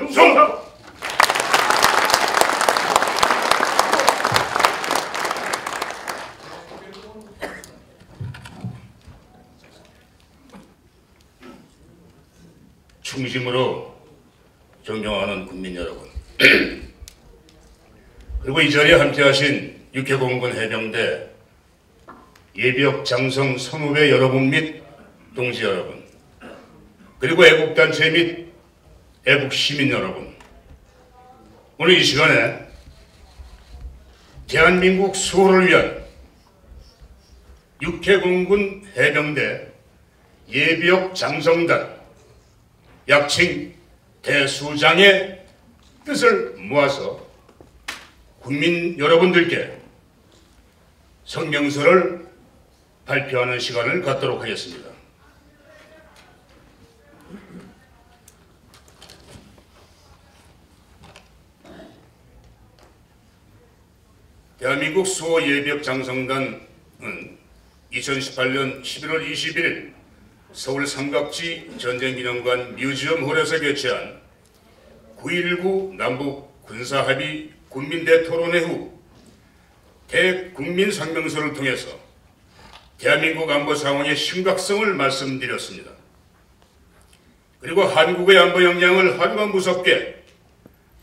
충성! 충심으로 존경하는 국민 여러분, 그리고 이 자리에 함께하신 육해공군 해병대 예비역 장성 선후배 여러분 및 동지 여러분, 그리고 애국단체 및 애국시민 여러분, 오늘 이 시간에 대한민국 수호를 위한 육해공군 해병대 예비역 장성단 약칭 대수장의 뜻을 모아서 국민 여러분들께 성명서를 발표하는 시간을 갖도록 하겠습니다. 대한민국 수호 예비역 장성단은 2018년 11월 21일 서울 삼각지 전쟁기념관 뮤지엄홀에서 개최한 9.19 남북 군사합의 국민대토론회 후 대국민 성명서를 통해서 대한민국 안보 상황의 심각성을 말씀드렸습니다. 그리고 한국의 안보 역량을 하루가 무섭게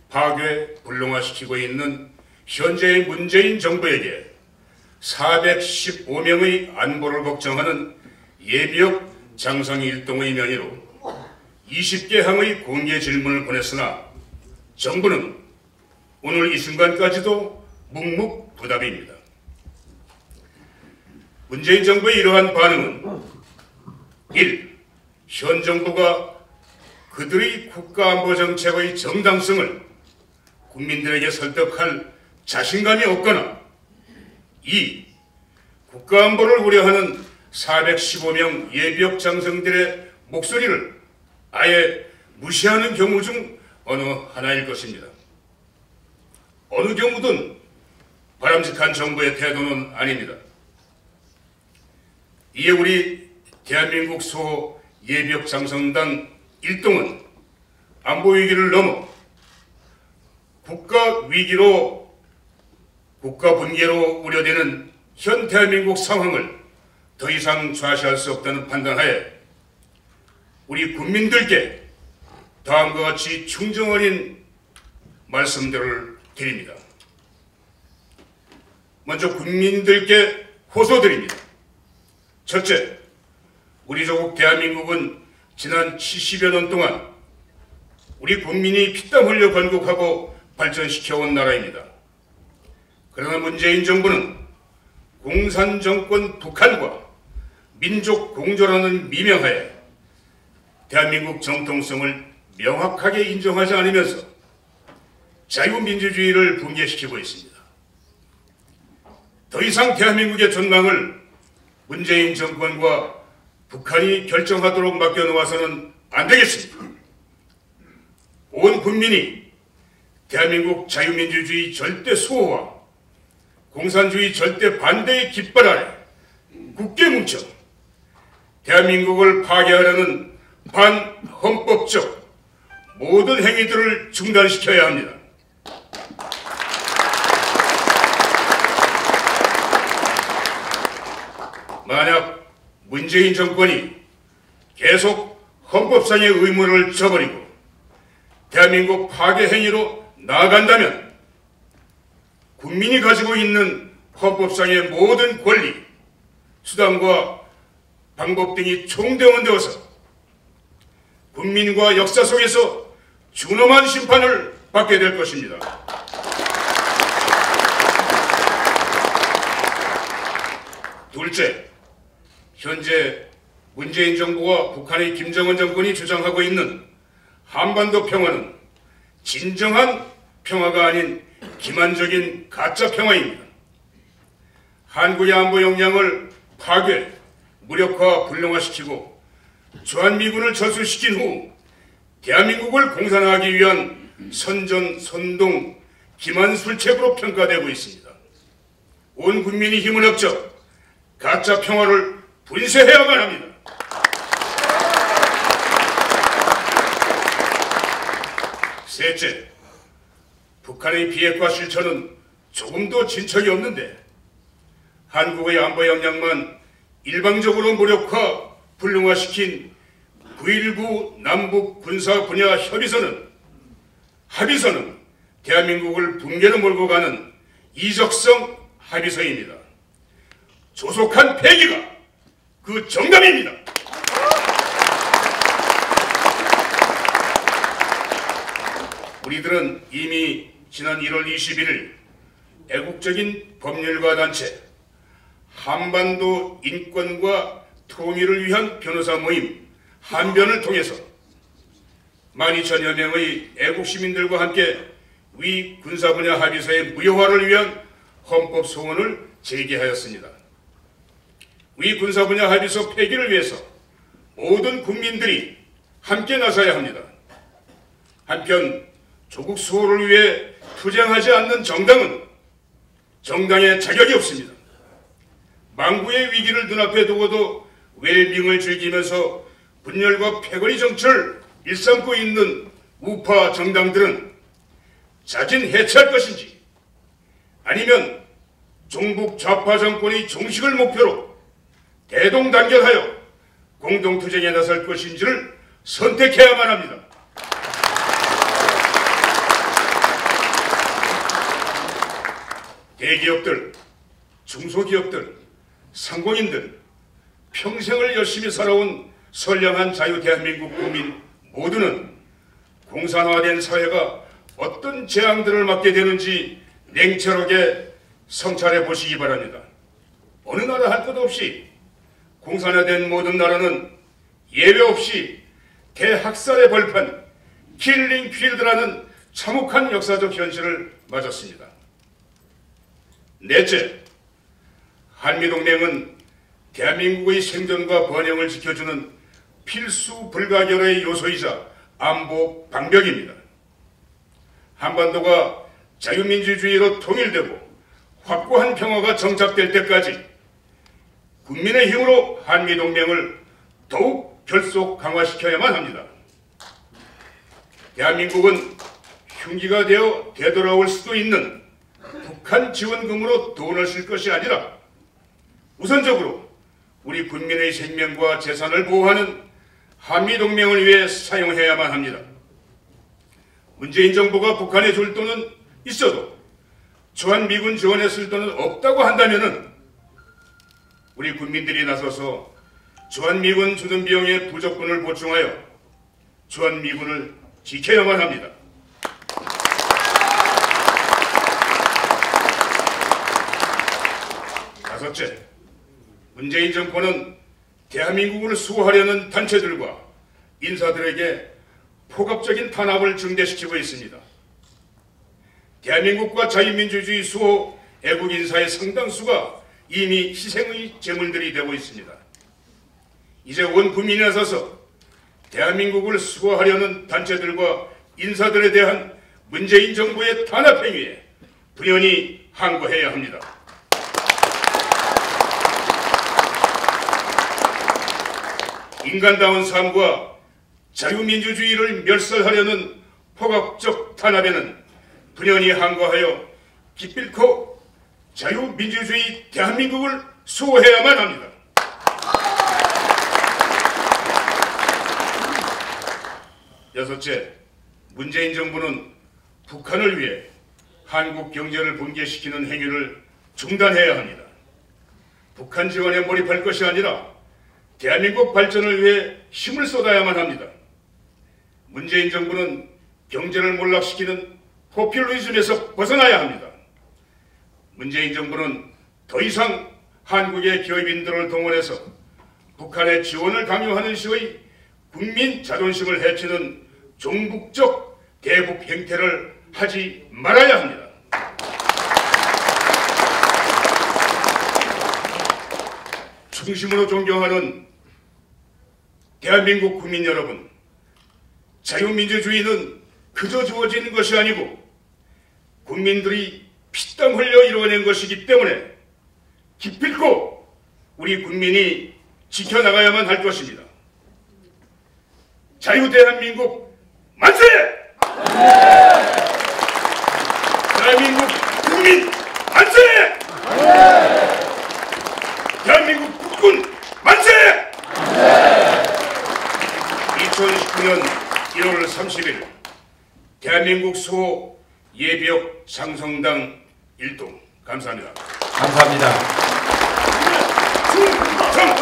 파괴, 불능화시키고 있는 현재의 문재인 정부에게 415명의 안보를 걱정하는 예비역 장성 일동의 명의로 20개 항의 공개 질문을 보냈으나 정부는 오늘 이 순간까지도 묵묵부답입니다. 문재인 정부의 이러한 반응은 1. 현 정부가 그들의 국가안보정책의 정당성을 국민들에게 설득할 자신감이 없거나 2. 국가안보를 우려하는 415명 예비역 장성들의 목소리를 아예 무시하는 경우 중 어느 하나일 것입니다. 어느 경우든 바람직한 정부의 태도는 아닙니다. 이에 우리 대한민국 수호 예비역 장성단 일동은 안보 위기를 넘어 국가 위기로 국가 분계로 우려되는 현 대한민국 상황을 더 이상 좌시할 수 없다는 판단하에 우리 국민들께 다음과 같이 충정 어린 말씀들을 드립니다. 먼저 국민들께 호소드립니다. 첫째, 우리 조국 대한민국은 지난 70여 년 동안 우리 국민이 피땀 흘려 건국하고 발전시켜온 나라입니다. 그러나 문재인 정부는 공산정권 북한과 민족 공존하는 미명하에 대한민국 정통성을 명확하게 인정하지 않으면서 자유민주주의를 붕괴시키고 있습니다. 더 이상 대한민국의 전망을 문재인 정권과 북한이 결정하도록 맡겨놓아서는 안 되겠습니다. 온 국민이 대한민국 자유민주주의 절대 수호와 공산주의 절대 반대의 깃발 아래 굳게 뭉쳐 대한민국을 파괴하려는 반헌법적 모든 행위들을 중단시켜야 합니다. 만약 문재인 정권이 계속 헌법상의 의무를 저버리고 대한민국 파괴 행위로 나아간다면 국민이 가지고 있는 헌법상의 모든 권리, 수단과 방법 등이 총동원되어서 국민과 역사 속에서 준엄한 심판을 받게 될 것입니다. 둘째, 현재 문재인 정부와 북한의 김정은 정권이 주장하고 있는 한반도 평화는 진정한 평화가 아닌 기만적인 가짜 평화입니다. 한국의 안보 역량을 파괴, 무력화, 불능화시키고 주한미군을 철수시킨 후 대한민국을 공산화하기 위한 선전, 기만술책으로 평가되고 있습니다. 온 국민이 힘을 합쳐 가짜 평화를 분쇄해야만 합니다. 셋째, 북한의 비핵화 실천은 조금도 진척이 없는데 한국의 안보 역량만 일방적으로 무력화, 불능화시킨 9.19 남북 군사 분야 합의서는 대한민국을 붕괴로 몰고 가는 이적성 합의서입니다. 조속한 폐기가 그 정답입니다. 우리들은 이미 지난 1월 21일 애국적인 법률가 단체 한반도 인권과 통일을 위한 변호사 모임 한변을 통해서 12,000여 명의 애국시민들과 함께 위 군사분야 합의서의 무효화를 위한 헌법 소원을 제기하였습니다. 위 군사분야 합의서 폐기를 위해서 모든 국민들이 함께 나서야 합니다. 한편 조국 수호를 위해 투쟁하지 않는 정당은 정당의 자격이 없습니다. 망구의 위기를 눈앞에 두고도 웰빙을 즐기면서 분열과 패거리 정치를 일삼고 있는 우파 정당들은 자진 해체할 것인지 아니면 종북 좌파 정권의 종식을 목표로 대동단결하여 공동투쟁에 나설 것인지를 선택해야만 합니다. 대기업들, 중소기업들, 상공인들, 평생을 열심히 살아온 선량한 자유 대한민국 국민 모두는 공산화된 사회가 어떤 재앙들을 맞게 되는지 냉철하게 성찰해 보시기 바랍니다. 어느 나라 할 것 없이 공산화된 모든 나라는 예외 없이 대학살의 벌판, 킬링 필드라는 참혹한 역사적 현실을 맞았습니다. 넷째, 한미동맹은 대한민국의 생존과 번영을 지켜주는 필수 불가결의 요소이자 안보 방벽입니다. 한반도가 자유민주주의로 통일되고 확고한 평화가 정착될 때까지 국민의 힘으로 한미동맹을 더욱 결속 강화시켜야만 합니다. 대한민국은 흉기가 되어 되돌아올 수도 있는 북한 지원금으로 돈을 쓸 것이 아니라 우선적으로 우리 국민의 생명과 재산을 보호하는 한미동맹을 위해 사용해야만 합니다. 문재인 정부가 북한에 줄 돈은 있어도 주한미군 지원에 쓸 돈은 없다고 한다면 우리 국민들이 나서서 주한미군 주는 비용의 부족분을 보충하여 주한미군을 지켜야만 합니다. 다섯째, 문재인 정권은 대한민국을 수호하려는 단체들과 인사들에게 폭압적인 탄압을 증대시키고 있습니다. 대한민국과 자유민주주의 수호 애국 인사의 상당수가 이미 희생의 제물들이 되고 있습니다. 이제 온 국민이 나서서 대한민국을 수호하려는 단체들과 인사들에 대한 문재인 정부의 탄압 행위에 분연히 항거해야 합니다. 인간다운 삶과 자유민주주의를 멸살하려는 폭압적 탄압에는 분연히 항거하여 기필코 자유민주주의 대한민국을 수호해야만 합니다. 여섯째, 문재인 정부는 북한을 위해 한국 경제를 붕괴시키는 행위를 중단해야 합니다. 북한 지원에 몰입할 것이 아니라 대한민국 발전을 위해 힘을 쏟아야만 합니다. 문재인 정부는 경제를 몰락시키는 포퓰리즘에서 벗어나야 합니다. 문재인 정부는 더 이상 한국의 기업인들을 동원해서 북한의 지원을 강요하는 시의 국민 자존심을 해치는 종북적 대북 행태를 하지 말아야 합니다. 중심으로 존경하는 대한민국 국민 여러분, 자유민주주의는 그저 주어지는 것이 아니고 국민들이 피땀 흘려 이루어낸 것이기 때문에 기필코 우리 국민이 지켜나가야만 할 것입니다. 자유 대한민국 만세! 대한민국 국민 만세! 대한민국 국군 만세! 2019년 1월 30일 대한민국 수호 예비역 장성당 일동. 감사합니다. 감사합니다. 충성!